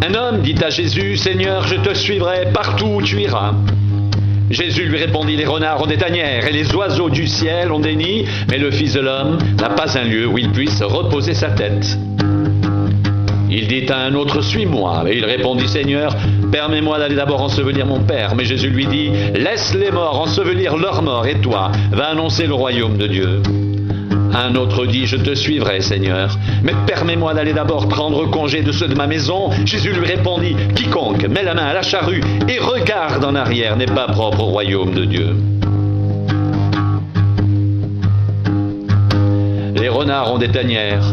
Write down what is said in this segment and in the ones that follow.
Un homme dit à Jésus, « Seigneur, je te suivrai partout où tu iras. » Jésus lui répondit, « Les renards ont des tanières et les oiseaux du ciel ont des nids, mais le Fils de l'homme n'a pas un lieu où il puisse reposer sa tête. » Il dit à un autre, « Suis-moi. » Et il répondit, « Seigneur, permets-moi d'aller d'abord ensevelir mon père. » Mais Jésus lui dit, « Laisse les morts ensevelir leurs morts, et toi, va annoncer le royaume de Dieu. » Un autre dit, « Je te suivrai, Seigneur, mais permets-moi d'aller d'abord prendre congé de ceux de ma maison. » Jésus lui répondit, « Quiconque met la main à la charrue et regarde en arrière n'est pas propre au royaume de Dieu. » Les renards ont des tanières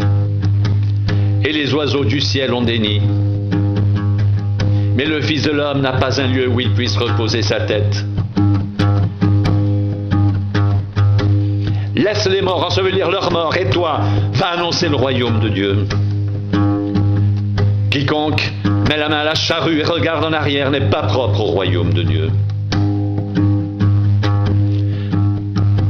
et les oiseaux du ciel ont des nids, mais le Fils de l'homme n'a pas un lieu où il puisse reposer sa tête. Laisse les morts ensevelir leurs morts, et toi, va annoncer le royaume de Dieu. Quiconque met la main à la charrue et regarde en arrière n'est pas propre au royaume de Dieu.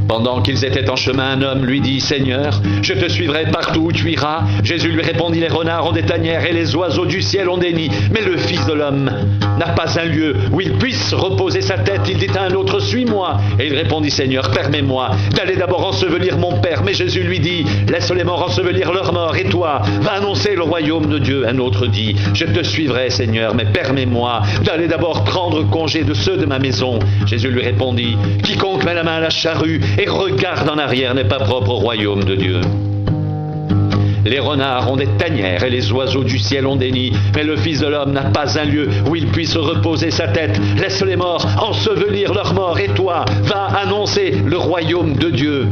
Pendant qu'ils étaient en chemin, un homme lui dit, « Seigneur, je te suivrai partout où tu iras. » Jésus lui répondit, « Les renards ont des tanières et les oiseaux du ciel ont des nids, mais le Fils de l'homme n'a pas un lieu où il puisse reposer sa tête. » Il dit à un autre, « Suis-moi. » Et il répondit, « Seigneur, permets-moi d'aller d'abord ensevelir mon père. » Mais Jésus lui dit, « Laisse les morts ensevelir leurs morts, et toi, va annoncer le royaume de Dieu. » Un autre dit, « Je te suivrai, Seigneur, mais permets-moi d'aller d'abord prendre congé de ceux de ma maison. » Jésus lui répondit, « Quiconque met la main à la charrue et regarde en arrière n'est pas propre au royaume de Dieu. » Les renards ont des tanières et les oiseaux du ciel ont des nids, mais le Fils de l'homme n'a pas un lieu où il puisse reposer sa tête. Laisse les morts ensevelir leurs morts, et toi, va annoncer le royaume de Dieu.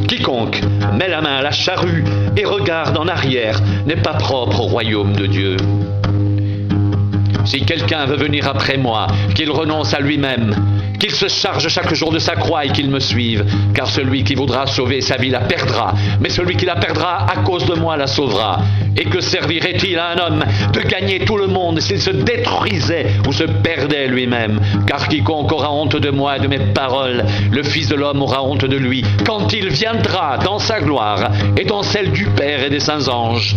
Quiconque met la main à la charrue et regarde en arrière n'est pas propre au royaume de Dieu. Si quelqu'un veut venir après moi, qu'il renonce à lui-même, qu'il se charge chaque jour de sa croix et qu'il me suive, car celui qui voudra sauver sa vie la perdra, mais celui qui la perdra à cause de moi la sauvera. Et que servirait-il à un homme de gagner tout le monde s'il se détruisait ou se perdait lui-même? Car quiconque aura honte de moi et de mes paroles, le Fils de l'homme aura honte de lui, quand il viendra dans sa gloire et dans celle du Père et des saints anges.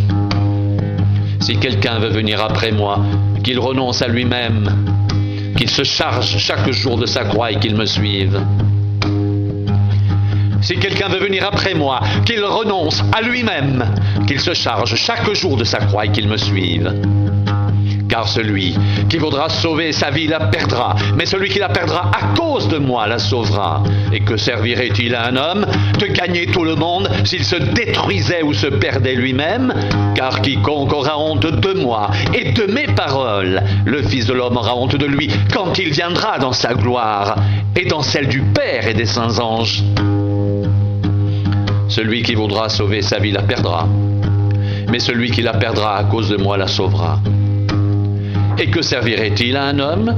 Si quelqu'un veut venir après moi, qu'il renonce à lui-même, qu'il se charge chaque jour de sa croix et qu'il me suive. Si quelqu'un veut venir après moi, qu'il renonce à lui-même, qu'il se charge chaque jour de sa croix et qu'il me suive. Car celui qui voudra sauver sa vie la perdra, mais celui qui la perdra à cause de moi la sauvera. Et que servirait-il à un homme de gagner tout le monde s'il se détruisait ou se perdait lui-même? Car quiconque aura honte de moi et de mes paroles, le Fils de l'homme aura honte de lui quand il viendra dans sa gloire et dans celle du Père et des saints anges. Celui qui voudra sauver sa vie la perdra, mais celui qui la perdra à cause de moi la sauvera. Et que servirait-il à un homme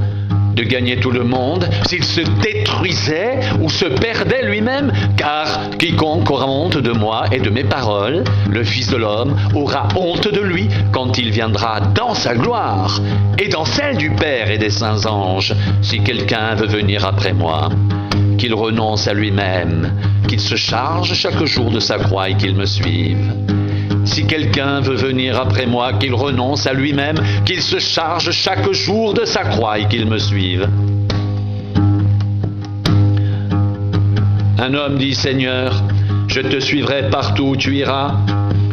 de gagner tout le monde s'il se détruisait ou se perdait lui-même? Car quiconque aura honte de moi et de mes paroles, le Fils de l'homme aura honte de lui quand il viendra dans sa gloire et dans celle du Père et des saints anges. Si quelqu'un veut venir après moi, qu'il renonce à lui-même, qu'il se charge chaque jour de sa croix et qu'il me suive. Si quelqu'un veut venir après moi, qu'il renonce à lui-même, qu'il se charge chaque jour de sa croix et qu'il me suive. Un homme dit, « Seigneur, je te suivrai partout où tu iras. »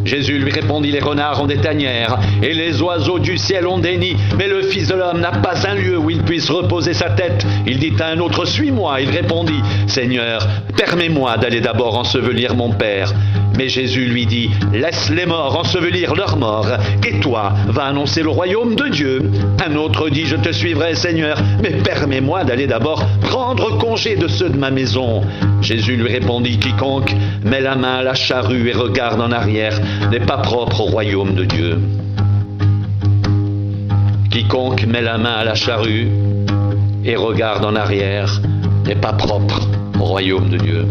Jésus lui répondit, « Les renards ont des tanières et les oiseaux du ciel ont des nids, mais le Fils de l'homme n'a pas un lieu où il puisse reposer sa tête. » Il dit à un autre, « Suis-moi. » Il répondit, « Seigneur, permets-moi d'aller d'abord ensevelir mon père. » Mais Jésus lui dit, « Laisse les morts ensevelir leurs morts, et toi, va annoncer le royaume de Dieu. » Un autre dit, « Je te suivrai, Seigneur, mais permets-moi d'aller d'abord prendre congé de ceux de ma maison. » Jésus lui répondit, « Quiconque met la main à la charrue et regarde en arrière n'est pas propre au royaume de Dieu. » Quiconque met la main à la charrue et regarde en arrière n'est pas propre au royaume de Dieu.